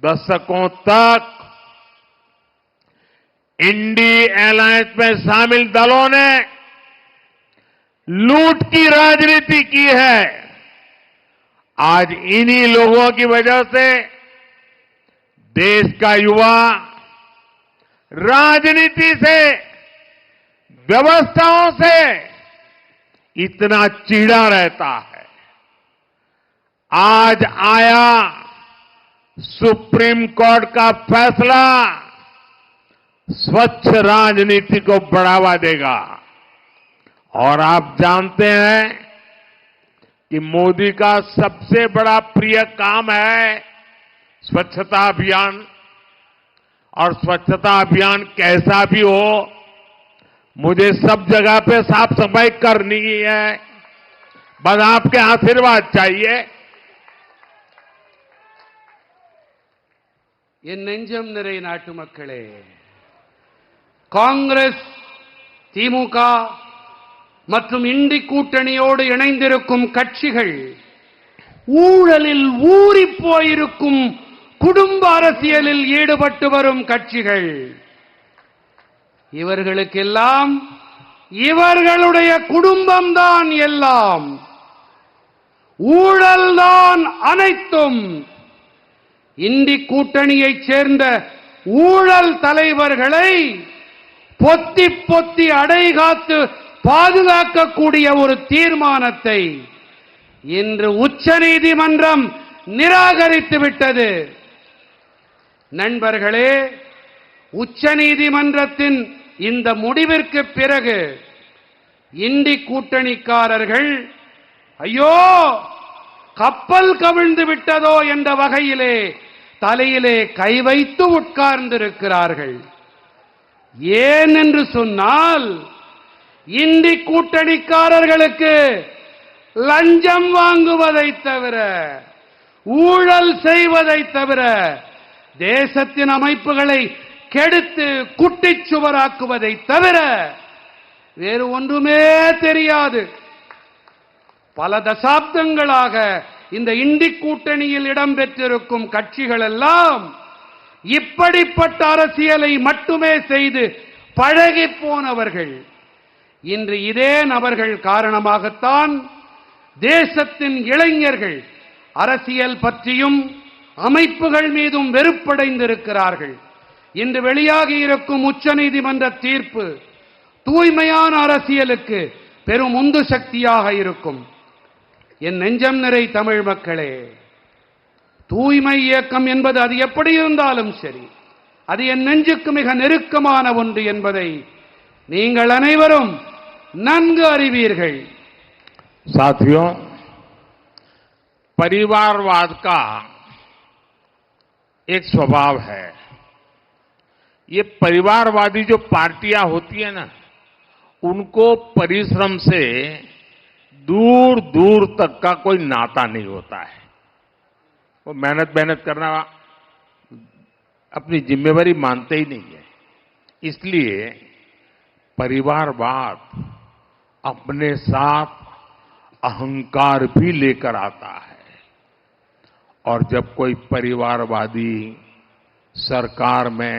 दशकों तक इंडी अलायंस में शामिल दलों ने लूट की राजनीति की है। आज इन्हीं लोगों की वजह से देश का युवा राजनीति से, व्यवस्थाओं से इतना चिढ़ा रहता है। आज आया सुप्रीम कोर्ट का फैसला स्वच्छ राजनीति को बढ़ावा देगा। और आप जानते हैं कि मोदी का सबसे बड़ा प्रिय काम है स्वच्छता अभियान। और स्वच्छता अभियान कैसा भी हो, मुझे सब जगह पे साफ सफाई करनी ही है। बस आपके आशीर्वाद चाहिए। என் நெஞ்சம் நிறை நாட்டு மக்களே, காங்கிரஸ், திமுக மற்றும் இண்டி கூட்டணியோடு இணைந்திருக்கும் கட்சிகள் ஊழலில் ஊறிப் போயிருக்கும் குடும்ப அரசியலில் ஈடுபட்டு வரும் கட்சிகள். இவர்களுக்கெல்லாம் இவர்களுடைய குடும்பம்தான் எல்லாம், ஊழல்தான் அனைத்தும். இண்டி கூட்டணியைச் சேர்ந்த ஊழல் தலைவர்களை பொத்தி பொத்தி அடைகாத்து பாதுகாக்கக்கூடிய ஒரு தீர்மானத்தை இன்று உச்சநீதிமன்றம் நிராகரித்து விட்டது. நண்பர்களே, உச்சநீதிமன்றத்தின் இந்த முடிவிற்கு பிறகு இண்டி கூட்டணிக்காரர்கள் ஐயோ கப்பல் கவிழ்ந்து விட்டதோ என்ற வகையிலே தலையிலே கை வைத்து உட்கார்ந்திருக்கிறார்கள். ஏன் என்று சொன்னால், இண்டி கூட்டணிக்காரர்களுக்கு லஞ்சம் வாங்குவதை தவிர, ஊழல் செய்வதை தவிர, தேசத்தின் அமைப்புகளை கெடுத்து குட்டிச்சுவராக்குவதை தவிர வேறு ஒன்றுமே தெரியாது. பல தசாப்தங்களாக இந்த இண்டி கூட்டணியில் இடம்பெற்றிருக்கும் கட்சிகள் எல்லாம் இப்படிப்பட்ட அரசியலை மட்டுமே செய்து பழகி போனவர்கள். இன்று இதே நபர்கள் காரணமாகத்தான் தேசத்தின் இளைஞர்கள் அரசியல் பற்றியும் அமைப்புகள் மீதும் வெறுப்படைந்திருக்கிறார்கள். இன்று வெளியாகி இருக்கும் உச்சநீதிமன்ற தீர்ப்பு தூய்மையான அரசியலுக்கு பெரும் உந்து சக்தியாக இருக்கும். என் நெஞ்சம் நிறை தமிழ் மக்களே, தூய்மை இயக்கம் என்பது அது எப்படி இருந்தாலும் சரி, அது என் நெஞ்சுக்கு மிக நெருக்கமான ஒன்று என்பதை நீங்கள் அனைவரும் நன்கு அறிவீர்கள். साथियों, परिवारवाद का एक स्वभाव है। ये परिवारवादी जो पार्टियां होती है ना, उनको परिश्रम से दूर दूर तक का कोई नाता नहीं होता है। वो मेहनत करना अपनी जिम्मेवारी मानते ही नहीं है। इसलिए परिवारवाद अपने साथ अहंकार भी लेकर आता है। और जब कोई परिवारवादी सरकार में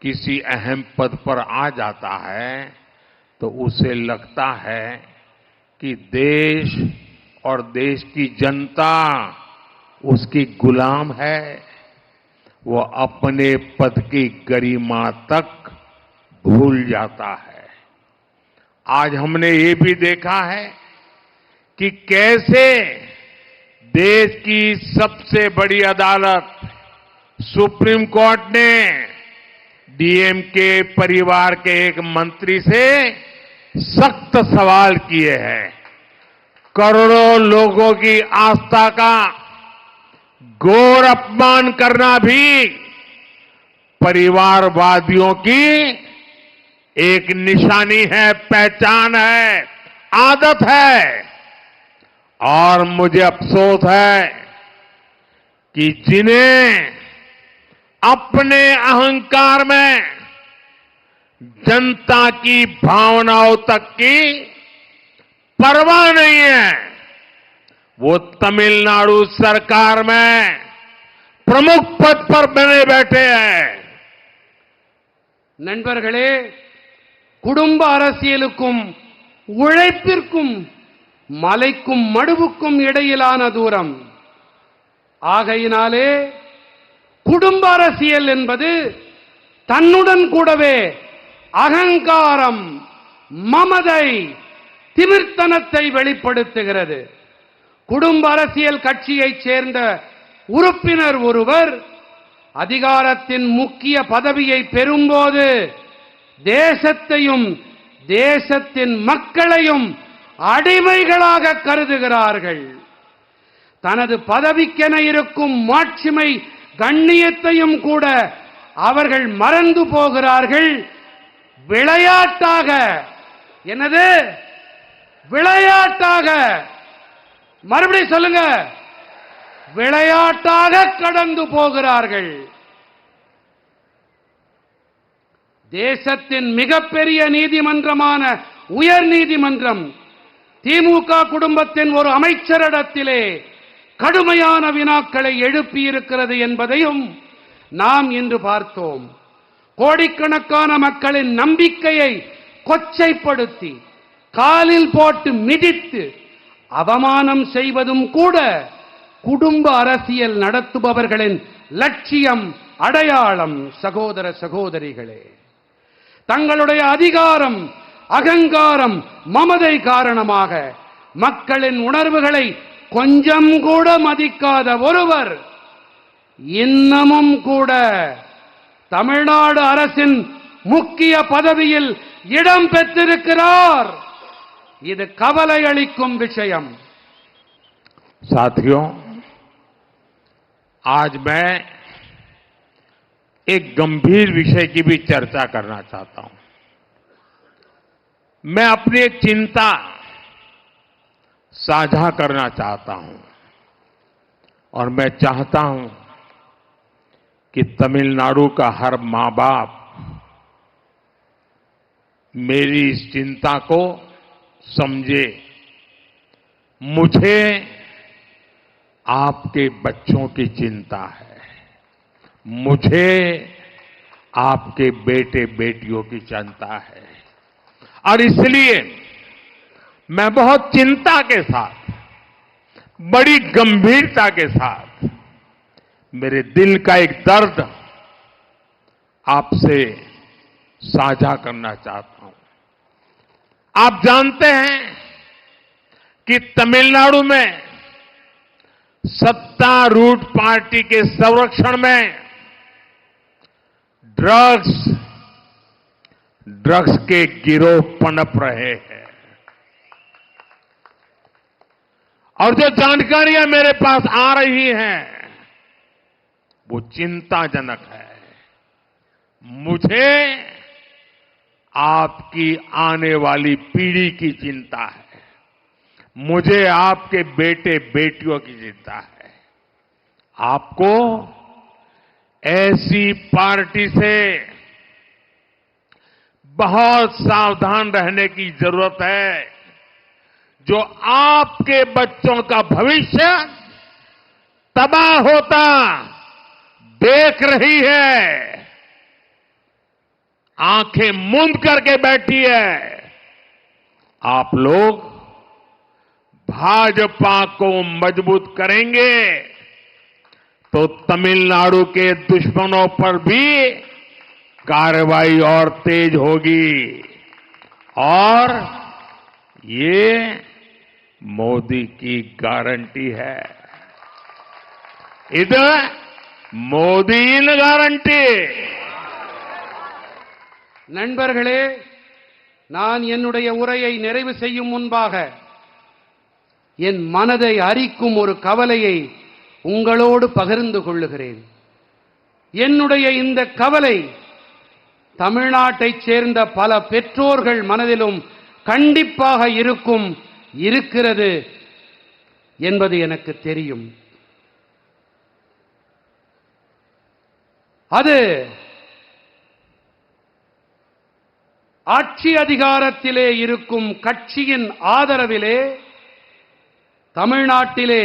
किसी अहम पद पर आ जाता है तो उसे लगता है कि देश और देश की जनता उसकी गुलाम है। वो अपने पद की गरिमा तक भूल जाता है। आज हमने ये भी देखा है कि कैसे देश की सबसे बड़ी अदालत सुप्रीम कोर्ट ने डीएमके परिवार के एक मंत्री से सख्त सवाल किए हैं। करोड़ों लोगों की आस्था का घोर अपमान करना भी परिवारवादियों की एक निशानी है, पहचान है, आदत है। और मुझे अफसोस है कि जिन्हें अपने अहंकार में जनता की भावनाओं तक की परवाह नहीं है, वो तमिलनाडु सरकार में प्रमुख पद पर बने बैठे हैं। நண்பர்களே, குடும்ப அரசியலுக்கும் உழைப்பிற்கும் மலைக்கும் மடுவுக்கும் இடையிலான தூரம். ஆகையினாலே குடும்ப அரசியல் என்பது தன்னுடன் கூடவே அகங்காரம், மமதை, திமிர்த்தனத்தை வெளிப்படுத்துகிறது. குடும்ப அரசியல் கட்சியைச் சேர்ந்த உறுப்பினர் ஒருவர் அதிகாரத்தின் முக்கிய பதவியை பெறும்போது தேசத்தையும் தேசத்தின் மக்களையும் அடிமைகளாக கருதுகிறார்கள். தனது பதவிக்கென இருக்கும் மாட்சிமை கண்ணியத்தையும் கூட அவர்கள் மறந்து போகிறார்கள். விளையாட்டாக, என்னது விளையாட்டாக, மறுபடியும் சொல்லுங்க, விளையாட்டாக கடந்து போகிறார்கள். தேசத்தின் மிகப்பெரிய நீதிமன்றமான உயர் நீதிமன்றம் திமுக குடும்பத்தின் ஒரு அமைச்சரிடத்திலே கடுமையான வினாக்களை எழுப்பியிருக்கிறது என்பதையும் நாம் இன்று பார்த்தோம். கோடிக்கணக்கான மக்களின் நம்பிக்கையை கொச்சைப்படுத்தி காலில் போட்டு மிதித்து அவமானம் செய்வதும் கூட குடும்ப அரசியல் நடத்துபவர்களின் லட்சியம், அடையாளம். சகோதர சகோதரிகளே, தங்களுடைய அதிகாரம், அகங்காரம், மமதை காரணமாக மக்களின் உணர்வுகளை கொஞ்சம் கூட மதிக்காத ஒருவர் இன்னமும் கூட தமிழ்நாடு அரசின் முக்கிய பதவியில் இடம் பெற்றிருக்கிறார். இது கவலை அளிக்கும் விஷயம். साथियों, आज मैं एक गंभीर विषय की भी चर्चा करना चाहता हूं। मैं अपनी एक चिंता साझा करना चाहता हूं और मैं चाहता हूं कि तमिलनाडु का हर मां बाप मेरी इस चिंता को समझे। मुझे आपके बच्चों की चिंता है, मुझे आपके बेटे बेटियों की चिंता है और इसलिए मैं बहुत चिंता के साथ, बड़ी गंभीरता के साथ मेरे दिल का एक दर्द आपसे साझा करना चाहता हूं। आप जानते हैं कि तमिलनाडु में सत्तारूढ़ पार्टी के संरक्षण में ड्रग्स के गिरोह पनप रहे हैं और जो जानकारियां मेरे पास आ रही हैं वो चिंताजनक है। मुझे आपकी आने वाली पीढ़ी की चिंता है, मुझे आपके बेटे बेटियों की चिंता है। आपको ऐसी पार्टी से बहुत सावधान रहने की जरूरत है जो आपके बच्चों का भविष्य तबाह होता देख रही है, आंखें मूंद करके बैठी है। आप लोग भाजपा को मजबूत करेंगे तो तमिलनाडु के दुश्मनों पर भी कार्रवाई और तेज होगी और ये मोदी की गारंटी है। இது மோடியின் கேரண்டி. நண்பர்களே, நான் என்னுடைய உரையை நிறைவு செய்யும் முன்பாக என் மனதை அரிக்கும் ஒரு கவலையை உங்களோடு பகிர்ந்து கொள்ளுகிறேன். என்னுடைய இந்த கவலை தமிழ்நாட்டைச் சேர்ந்த பல பெற்றோர்கள் மனதிலும் கண்டிப்பாக இருக்கிறது என்பது எனக்கு தெரியும். அது ஆட்சி அதிகாரத்திலே இருக்கும் கட்சியின் ஆதரவிலே தமிழ்நாட்டிலே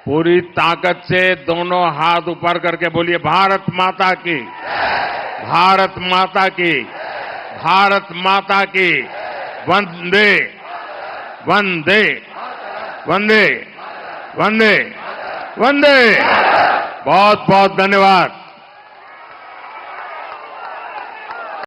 पूरी ताकत से दोनों हाथ ऊपर करके बोलिए, भारत माता की, भारत माता की, भारत माता की, वंदे वंदे वंदे वंदे वंदे। बहुत बहुत धन्यवाद।